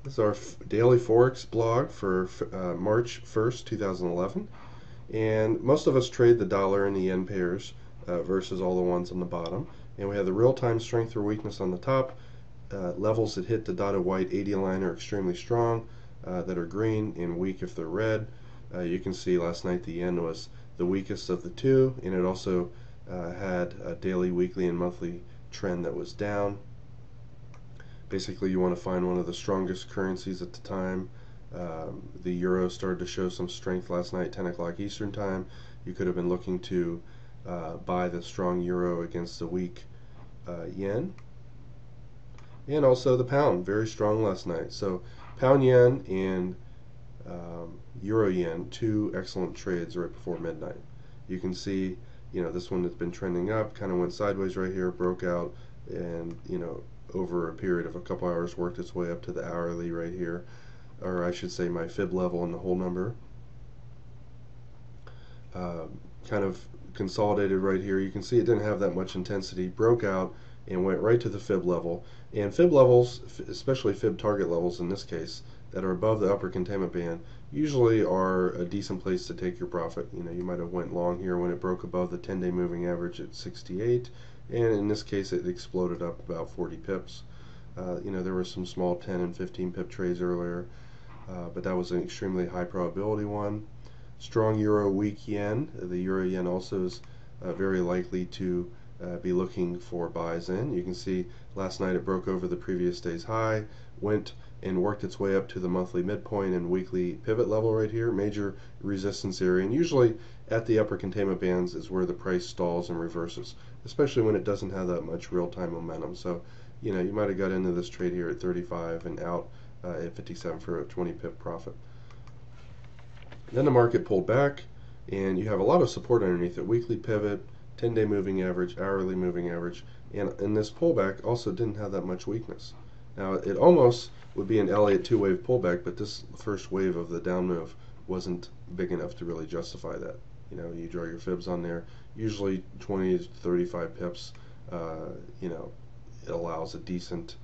This is our daily Forex blog for March 1st, 2011. And most of us trade the dollar and the yen pairs versus all the ones on the bottom. And we have the real-time strength or weakness on the top. Levels that hit the dotted white 80 line are extremely strong, that are green, and weak if they're red. You can see last night the yen was the weakest of the two, and it also had a daily, weekly, and monthly trend that was down. Basically, you want to find one of the strongest currencies at the time. The euro started to show some strength last night, 10 o'clock Eastern time. You could have been looking to buy the strong euro against the weak yen. And also the pound, very strong last night. So pound yen and euro yen, two excellent trades right before midnight. You can see, this one that's been trending up, kind of went sideways right here, broke out, and over a period of a couple hours worked its way up to the hourly right here, or I should say my fib level and the whole number. Kind of consolidated right here. You can see it didn't have that much intensity, broke out and went right to the fib level. And fib levels, especially fib target levels in this case, that are above the upper containment band, usually are a decent place to take your profit. You might have went long here when it broke above the 10-day moving average at 68, and in this case it exploded up about 40 pips. There were some small 10 and 15 pip trades earlier, but that was an extremely high probability one. Strong euro, weak yen. The euro yen also is very likely to be looking for buys in. You can see last night it broke over the previous day's high, went and worked its way up to the monthly midpoint and weekly pivot level right here, major resistance area, and usually at the upper containment bands is where the price stalls and reverses, especially when it doesn't have that much real-time momentum. So you might have got into this trade here at 35 and out at 57 for a 20 pip profit. Then the market pulled back, and you have a lot of support underneath it. Weekly pivot, 10-day moving average, hourly moving average, and in this pullback also didn't have that much weakness. Now it almost would be an Elliott two-wave pullback, but this first wave of the down move wasn't big enough to really justify that. You draw your fibs on there. Usually 20 to 35 pips, it allows a decent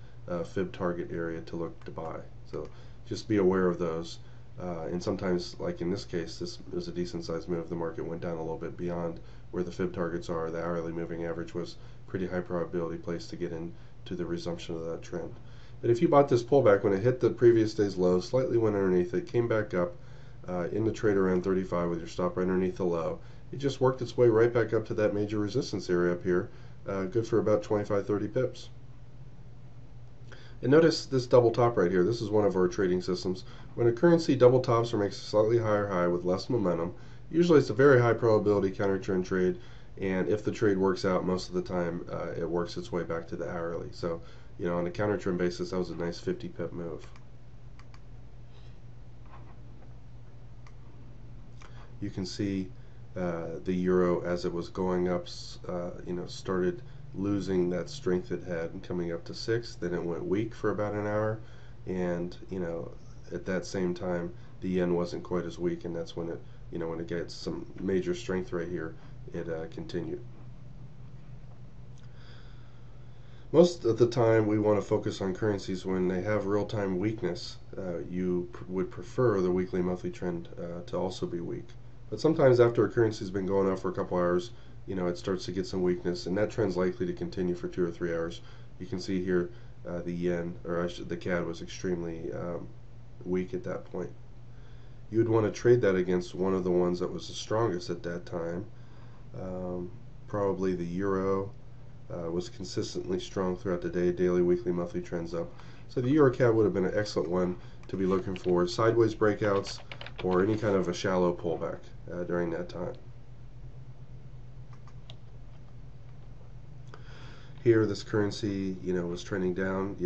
fib target area to look to buy. So just be aware of those. And sometimes, like in this case, this was a decent sized move. The market went down a little bit beyond where the fib targets are. The hourly moving average was pretty high probability place to get into the resumption of that trend. But if you bought this pullback when it hit the previous day's low, slightly went underneath it, came back up in the trade around 35 with your stop right underneath the low, it just worked its way right back up to that major resistance area up here, good for about 25-30 pips. And notice this double top right here. This is one of our trading systems. When a currency double tops or makes a slightly higher high with less momentum, usually it's a very high probability counter trend trade, and if the trade works out, most of the time it works its way back to the hourly. So on a counter trend basis, that was a nice 50 pip move. You can see the euro, as it was going up, started losing that strength it had and coming up to 6. Then it went weak for about an hour, and at that same time the yen wasn't quite as weak, and that's when it when it gets some major strength right here, it continued. Most of the time we want to focus on currencies when they have real-time weakness. You would prefer the weekly monthly trend to also be weak. But sometimes after a currency's been going up for a couple hours, it starts to get some weakness, and that trend's likely to continue for 2 or 3 hours. You can see here the yen, or the CAD, was extremely weak at that point. You would want to trade that against one of the ones that was the strongest at that time. Probably the euro was consistently strong throughout the day, daily, weekly, monthly trends up. So the euro CAD would have been an excellent one to be looking for sideways breakouts or any kind of a shallow pullback during that time. Here, this currency, was trending down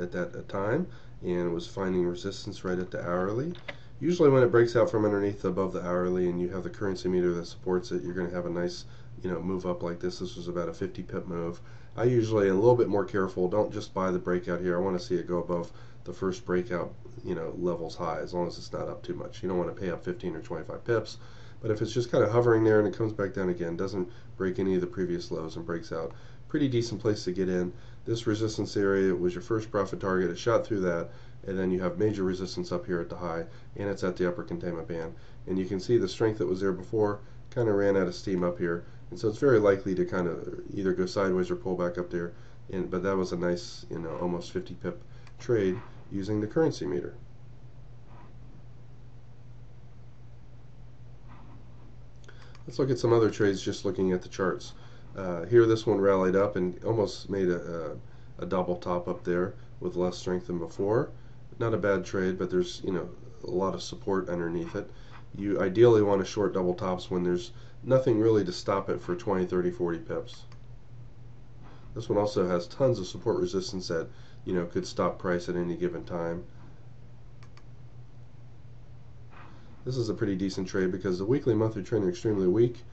at that time, and was finding resistance right at the hourly. Usually, when it breaks out from underneath above the hourly, and you have the currency meter that supports it, you're going to have a nice, move up like this. This was about a 50 pip move. I usually am a little bit more careful. Don't just buy the breakout here. I want to see it go above the first breakout, levels high, as long as it's not up too much. You don't want to pay up 15 or 25 pips. But if it's just kind of hovering there and it comes back down again, doesn't break any of the previous lows and breaks out, pretty decent place to get in. This resistance area was your first profit target. It shot through that, and then you have major resistance up here at the high, and it's at the upper containment band. And you can see the strength that was there before kind of ran out of steam up here, and so it's very likely to kind of either go sideways or pull back up there. But that was a nice, almost 50 pip trade using the currency meter. Let's look at some other trades just looking at the charts. Here this one rallied up and almost made a double top up there with less strength than before. Not a bad trade, but there's a lot of support underneath it. You ideally want to short double tops when there's nothing really to stop it for 20, 30, 40 pips. This one also has tons of support resistance that could stop price at any given time. This is a pretty decent trade because the weekly monthly trend are extremely weak.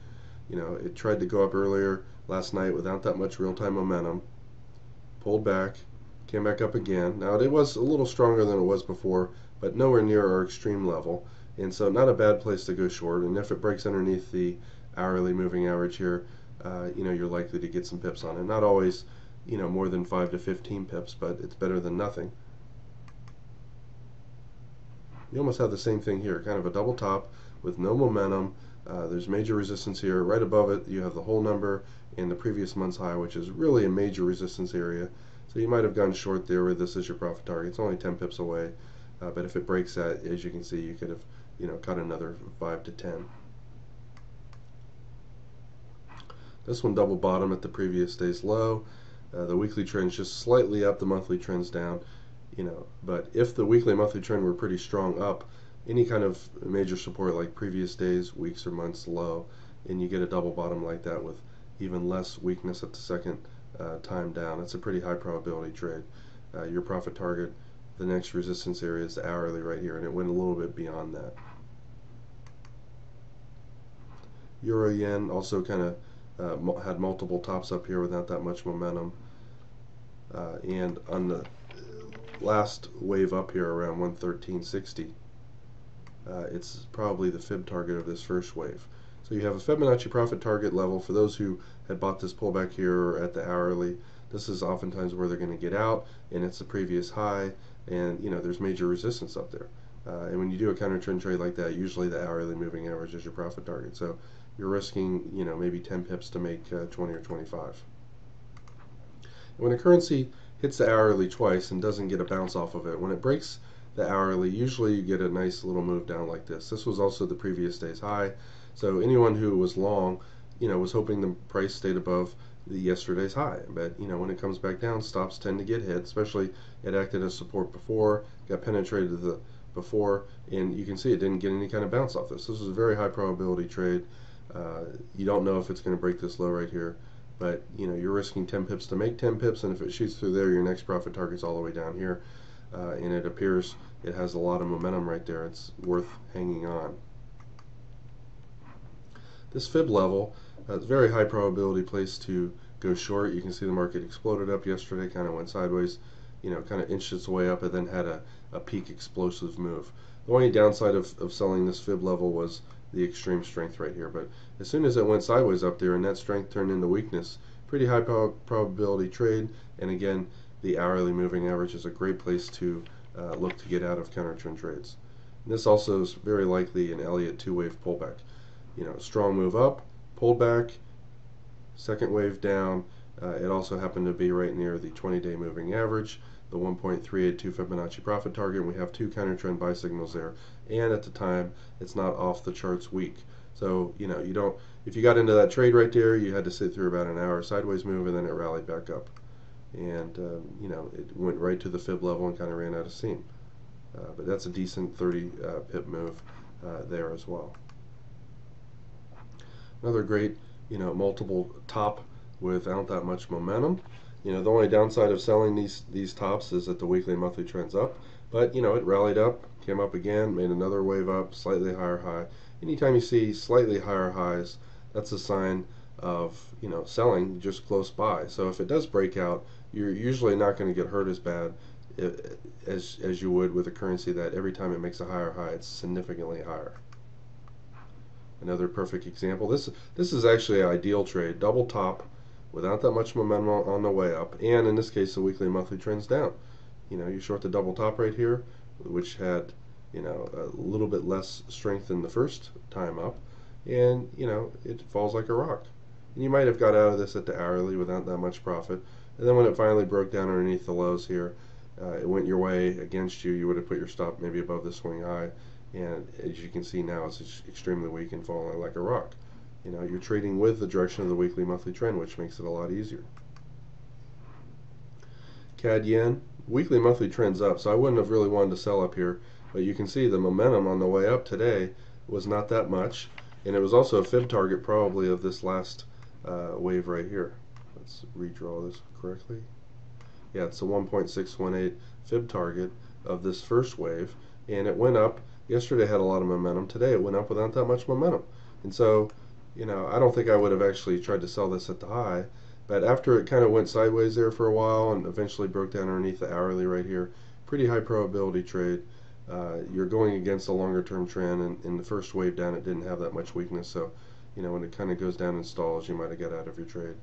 It tried to go up earlier last night without that much real-time momentum, pulled back, came back up again. Now it was a little stronger than it was before, but nowhere near our extreme level, and so not a bad place to go short. And if it breaks underneath the hourly moving average here, you're likely to get some pips on it. Not always, more than 5 to 15 pips, but it's better than nothing. You almost have the same thing here, kind of a double top with no momentum. There's major resistance here. Right above it, you have the whole number and the previous month's high, which is really a major resistance area. So you might have gone short there where this is your profit target. It's only 10 pips away, but if it breaks that, as you can see, you could have cut another 5 to 10. This one double bottom at the previous day's low. The weekly trend's just slightly up, the monthly trend's down. But if the weekly monthly trend were pretty strong up, any kind of major support like previous days, weeks, or months low, and you get a double bottom like that with even less weakness at the second time down, it's a pretty high probability trade. Your profit target, the next resistance area is the hourly right here, and it went a little bit beyond that. Euro yen also kind of had multiple tops up here without that much momentum, and on the last wave up here around 113.60, it's probably the fib target of this first wave. So you have a Fibonacci profit target level for those who had bought this pullback here or at the hourly. This is oftentimes where they're going to get out, and it's the previous high, and there's major resistance up there. And when you do a counter trend trade like that, usually the hourly moving average is your profit target. So you're risking maybe 10 pips to make 20 or 25. When a currency hits the hourly twice and doesn't get a bounce off of it, when it breaks the hourly, usually you get a nice little move down like this. This was also the previous day's high, so anyone who was long, was hoping the price stayed above the yesterday's high. But when it comes back down, stops tend to get hit, especially it acted as support before, got penetrated before, and you can see it didn't get any kind of bounce off this. This was a very high probability trade. You don't know if it's going to break this low right here, but you're risking 10 pips to make 10 pips, and if it shoots through there, your next profit target's all the way down here, and it appears it has a lot of momentum right there. It's worth hanging on. This fib level is a very high probability place to go short. You can see the market exploded up yesterday, kind of went sideways, kind of inched its way up, and then had a peak explosive move. The only downside of selling this fib level was the extreme strength right here, but as soon as it went sideways up there and that strength turned into weakness, pretty high probability trade. And again, the hourly moving average is a great place to look to get out of counter trend trades. And this also is very likely an Elliott two-wave pullback. Strong move up, pulled back, second wave down. It also happened to be right near the 20-day moving average, the 1.382 Fibonacci profit target. We have two counter trend buy signals there, and at the time it's not off the charts weak. So you don't, if you got into that trade right there, you had to sit through about an hour sideways move, and then it rallied back up, and it went right to the fib level and kind of ran out of steam. But that's a decent 30 pip move there as well. Another great multiple top without that much momentum. The only downside of selling these tops is that the weekly and monthly trend's up, but it rallied up, came up again, made another wave up, slightly higher high. Anytime you see slightly higher highs, that's a sign of selling just close by. So if it does break out, you're usually not going to get hurt as bad as you would with a currency that every time it makes a higher high, it's significantly higher. Another perfect example. This is actually an ideal trade. Double top without that much momentum on the way up, and in this case the weekly and monthly trend's down. You short the double top right here, which had a little bit less strength than the first time up, and it falls like a rock. And you might have got out of this at the hourly without that much profit, and then when it finally broke down underneath the lows here, it went your way against you. You would have put your stop maybe above the swing high, and as you can see now, it's extremely weak and falling like a rock. You're trading with the direction of the weekly monthly trend, which makes it a lot easier. CAD yen, weekly monthly trend's up, so I wouldn't have really wanted to sell up here, but you can see the momentum on the way up today was not that much, and it was also a fib target probably of this last wave right here. Let's redraw this correctly. Yeah, it's a 1.618 fib target of this first wave, and it went up. Yesterday had a lot of momentum. Today it went up without that much momentum, and so I don't think I would have actually tried to sell this at the high, but after it kind of went sideways there for a while and eventually broke down underneath the hourly right here, pretty high probability trade. You're going against a longer term trend, and in the first wave down it didn't have that much weakness, so when it kind of goes down and stalls, you might have got out of your trade.